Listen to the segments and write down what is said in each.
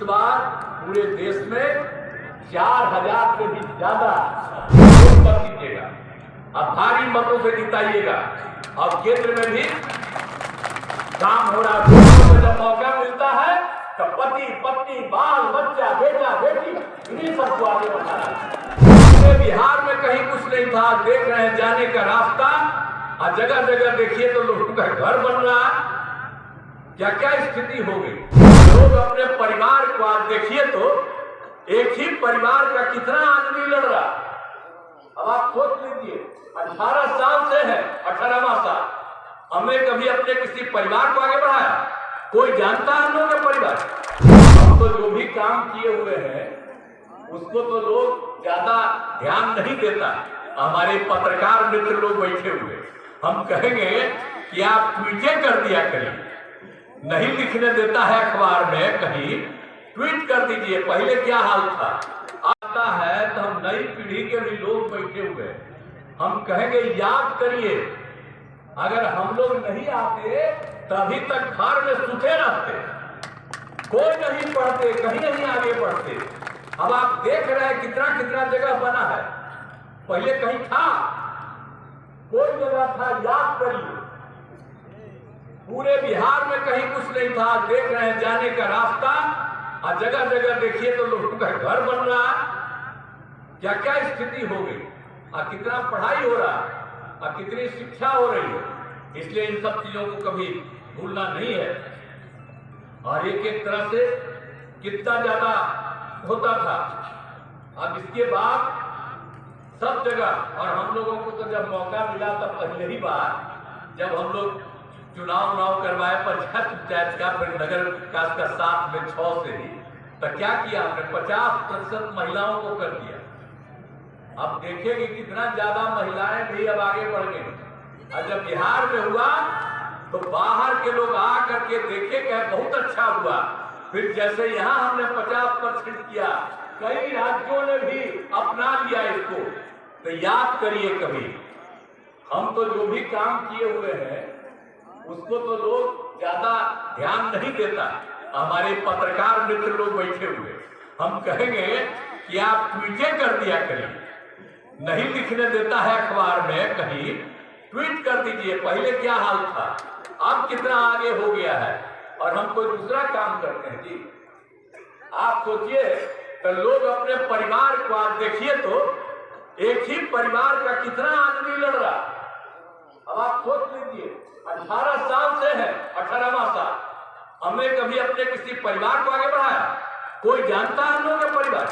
बार पूरे देश में 4000 से भी ज्यादा वोट मत दीजिएगा, अब भारी मतों से जिताइएगा। और केंद्र में भी काम हो रहा है। जब मौका मिलता है तो पति पत्नी बाल बच्चा बेटा बेटी इन्हीं सबको आगे बढ़ाना है। बिहार में कहीं कुछ नहीं था, देख रहे हैं जाने का रास्ता, और जगह जगह देखिए तो लोगों का घर बन रहा है। क्या क्या स्थिति हो गई। लोग अपने परिवार को आज देखिए तो एक ही परिवार का कितना आदमी लड़ रहा। अब आप सोच लीजिए 18 साल से है, 18वां साल हमने कभी अपने किसी परिवार को आगे बढ़ाया? कोई जानता है हम लोग के परिवार? हम तो जो भी काम किए हुए हैं उसको तो लोग ज्यादा ध्यान नहीं देता। हमारे पत्रकार मित्र लोग बैठे हुए, हम कहेंगे कि आप ट्वीटें कर दिया करिए, नहीं लिखने देता है अखबार में, कहीं ट्वीट कर दीजिए। पहले क्या हाल था आता है तो हम नई पीढ़ी के भी लोग बैठे हुए, हम कहेंगे याद करिए, अगर हम लोग नहीं आते तभी तक घर में सूखे रहते, कोई नहीं पढ़ते, कहीं नहीं आगे बढ़ते। अब आप देख रहे हैं कितना कितना जगह बना है, पहले कहीं था? कोई जगह था? याद करिए, पूरे बिहार में कहीं कुछ नहीं था, देख रहे हैं जाने का रास्ता, और जगह जगह देखिए तो लोगों का घर बन रहा है। क्या क्या स्थिति हो गई, और कितना पढ़ाई हो रहा है, और कितनी शिक्षा हो रही है। इसलिए इन सब चीजों को कभी भूलना नहीं है। और एक एक तरह से कितना ज्यादा होता था। अब इसके बाद सब जगह, और हम लोगों को तो जब मौका मिला तब पहले ही बार जब हम लोग चुनाव करवाए पंचायत का, फिर नगर विकास का 7 में 6 से ही, तो क्या किया हमने? 50% महिलाओं को कर दिया। अब देखेंगे कितना ज्यादा महिलाएं भी अब आगे बढ़ गई। और जब बिहार में हुआ तो बाहर के लोग आ करके देखे कि बहुत अच्छा हुआ। फिर जैसे यहाँ हमने 50% किया, कई राज्यों ने भी अपना लिया इसको। तो याद करिए, कभी हम तो जो भी काम किए हुए हैं उसको तो लोग ज्यादा ध्यान नहीं देता। हमारे पत्रकार मित्र लोग बैठे हुए, हम कहेंगे कि आप ट्वीटें कर दिया करिए, नहीं लिखने देता है अखबार में, कहीं ट्वीट कर दीजिए। पहले क्या हाल था, अब कितना आगे हो गया है, और हम कोई दूसरा काम करते हैं जी। आप सोचिए तो लोग अपने परिवार को आज देखिए तो एक ही परिवार का कितना आदमी लड़ रहा। अब आप सोच लीजिए 18 साल से है, 18वां साल हमने कभी अपने किसी परिवार को आगे बढ़ाया? कोई जानता है हम लोग के परिवार?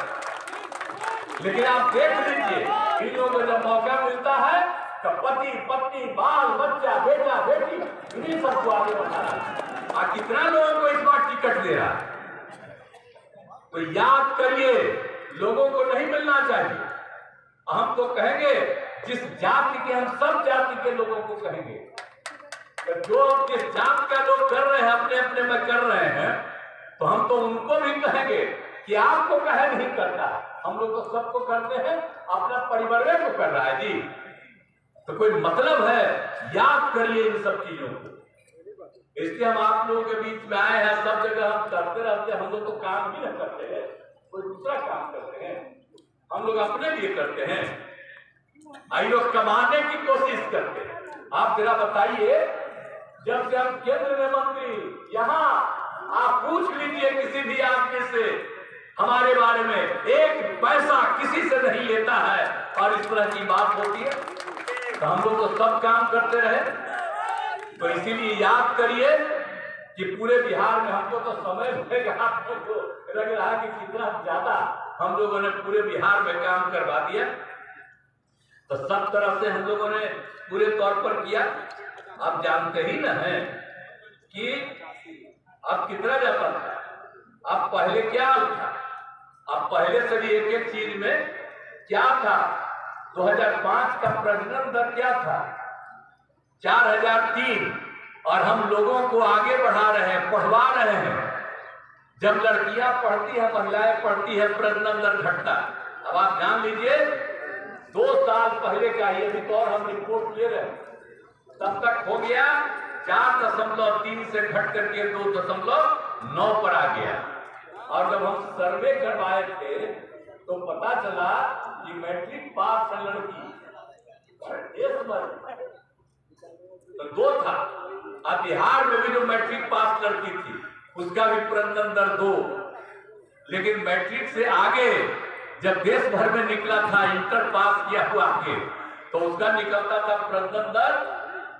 लेकिन आप देख लीजिए इन लोगों को जब मौका मिलता है तो पति पत्नी बाल बच्चा बेटा बेटी इन्हीं सबको आगे बढ़ाना है। और कितना लोगों को इस बार टिकट दे रहा है। तो याद करिए, लोगों को नहीं मिलना चाहिए। हम तो कहेंगे जिस जाति के, हम सब जाति के लोगों को कहेंगे, जो जिस जात का लोग कर रहे हैं अपने अपने में कर रहे हैं, तो हम तो उनको भी कहेंगे कि आपको कहे नहीं करता। हम लोग तो सबको करते हैं, अपना परिवार को कर रहा है जी। तो कोई मतलब है? याद करिए इन सब चीजों को। इसलिए हम आप लोगों के बीच में आए हैं। सब जगह हम करते रहते हैं, हम लोग तो काम भी नहीं करते हैं, कोई दूसरा काम करते हैं, हम लोग अपने लिए करते हैं। आई लोग कमाने की कोशिश करते हैं। आप जरा बताइए, जब से हम केंद्र में मंत्री, यहाँ आप पूछ लीजिए किसी भी आदमी से हमारे बारे में, एक पैसा किसी से नहीं लेता है, और इस तरह की बात होती है। तो हम लोग तो सब काम करते रहे। तो इसीलिए याद करिए कि पूरे बिहार में हमको तो समय लग रहा है कि कितना ज्यादा हम लोगों ने पूरे बिहार में काम करवा दिया। तो सब तरह से हम लोगों ने पूरे तौर पर किया। आप जानते ही ना हैं कि अब कितना जाता था। अब पहले क्या था, अब पहले से भी एक एक चीज में क्या था। 2005 का प्रजनन दर क्या था? 4003। और हम लोगों को आगे बढ़ा रहे हैं, पढ़वा रहे हैं। जब लड़कियां पढ़ती हैं, महिलाएं पढ़ती है, प्रजनन दर घटता। अब आप जान लीजिए 2 साल पहले का ये भी तो हम रिपोर्ट ले रहे हैं, तब तक हो गया 4.3 से घट करके 2.9 पर आ गया। और जब हम सर्वे करवाए थे तो पता चला कि मैट्रिक पास है लड़की देश भर तो 2 था। अब बिहार में भी जो मैट्रिक पास लड़की थी उसका भी प्रजनन दर 2, लेकिन मैट्रिक से आगे जब देश भर में निकला था इंटर पास किया हुआ के तो उसका निकलता था प्रजनन दर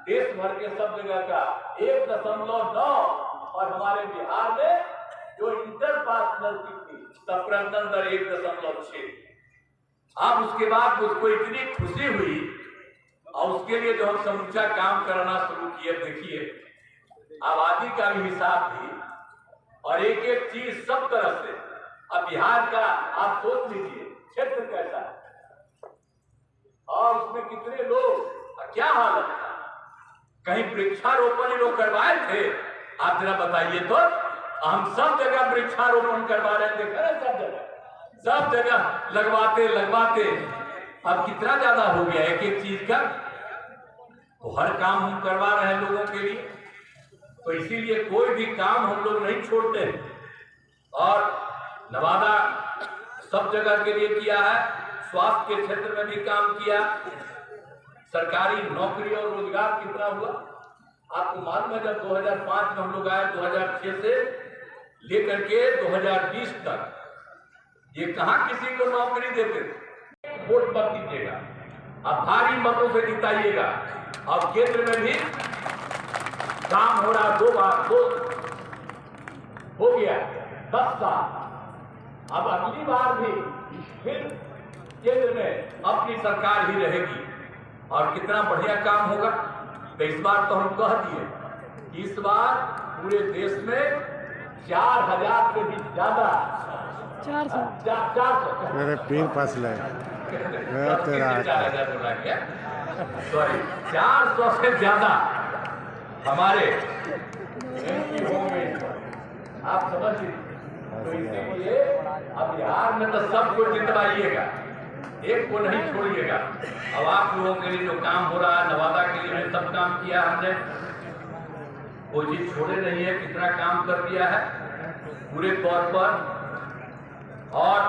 देश भर के सब जगह का 1.9 और हमारे बिहार में जो इंटर पास लड़की थी तब प्रजनन दर 1.6। अब उसके बाद उसको इतनी खुशी हुई और उसके लिए जो हम समूचा काम करना शुरू किए। देखिए आबादी का भी हिसाब थी और एक एक चीज सब तरह से। अब बिहार का आप सोच लीजिए क्षेत्र कैसा है और उसमें कितने लोग, क्या हालत था। कहीं वृक्षारोपण लोग करवाए थे? आप जरा बताइए तो। हम सब जगह वृक्षारोपण करवा रहे थे, सब जगह लगवाते अब कितना ज्यादा हो गया एक एक चीज का। तो हर काम हम करवा रहे हैं लोगों के लिए, तो इसीलिए कोई भी काम हम लोग नहीं छोड़ते। और नवादा सब जगह के लिए किया है, स्वास्थ्य के क्षेत्र में भी काम किया। सरकारी नौकरी और रोजगार कितना हुआ आपको मालूम है? जब 2005 में हम लोग आए, 2006 से लेकर के 2020 तक ये कहां किसी को नौकरी देते थे। वोट मत दीजिएगा, अब भारी मतों से जिताइएगा। और केंद्र में भी काम हो रहा, 2 बार हो गया 10 साल। अब अगली बार भी फिर केंद्र में अपनी सरकार ही रहेगी और कितना बढ़िया काम होगा। तो इस बार तो हम कह दिए, इस बार पूरे देश में 4000 से भी ज्यादा 400 मेरे पीर पास ले 4000 बोला क्या, सॉरी 400 से ज्यादा हमारे एमपी होंगे, आप समझ लीजिए। तो इसलिए अब बिहार में तो सबको जितवाइएगा, एक को नहीं छोड़िएगा। अब आप लोगों के लिए जो काम हो रहा है, नवादा के लिए सब काम किया हमने, कोई चीज छोड़े नहीं है, कितना काम कर दिया है पूरे तौर पर। और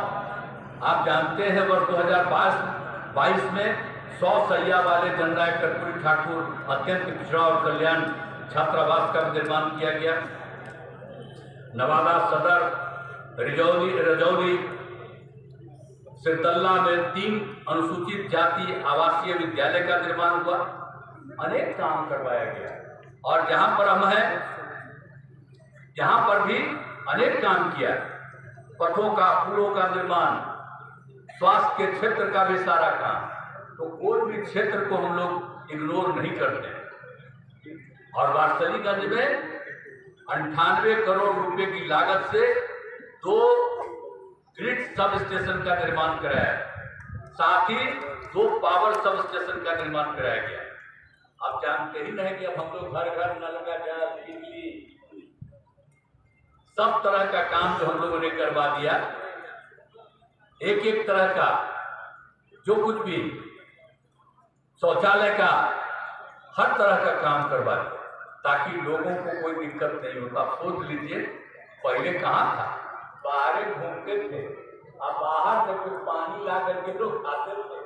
आप जानते हैं वर्ष 2022 में 100 सैया वाले जननायक कर्पूरी ठाकुर अत्यंत पिछड़ा और कल्याण छात्रावास का निर्माण किया गया। नवादा सदर, रजौली, सिरदल्ला में 3 अनुसूचित जाति आवासीय विद्यालय का निर्माण हुआ। अनेक काम करवाया गया और जहां पर हम हैं यहां पर भी अनेक काम किया। पथों का, पुलों का निर्माण, स्वास्थ्य के क्षेत्र का भी सारा काम। तो कोई भी क्षेत्र को हम लोग इग्नोर नहीं करते। और वारसलीगंज में 98 करोड़ रुपए की लागत से 2 ग्रिड सब स्टेशन का निर्माण कराया, साथ ही 2 पावर सब स्टेशन का निर्माण कराया गया। आप जानते ही नहीं कि अब हम लोग घर घर नल का जल, बिजली, सब तरह का काम जो हम लोगों ने करवा दिया। एक एक तरह का जो कुछ भी, शौचालय का, हर तरह का काम करवा दिया ताकि लोगों को कोई दिक्कत नहीं होता। सोच लीजिए पहले कहाँ था, बाहर घूमते थे, अब बाहर से कुछ पानी ला करके लोग खाते थे।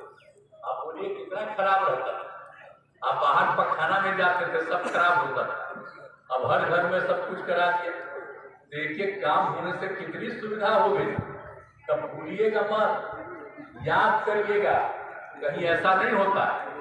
अब बोलिए कितना खराब रहता था। अब बाहर पखाना में जाते थे, सब खराब होता था। अब हर घर में सब कुछ करा दिया। देखिए काम होने से कितनी सुविधा हो गई। तब भूलिएगा मत, याद करिएगा, कहीं ऐसा नहीं होता है।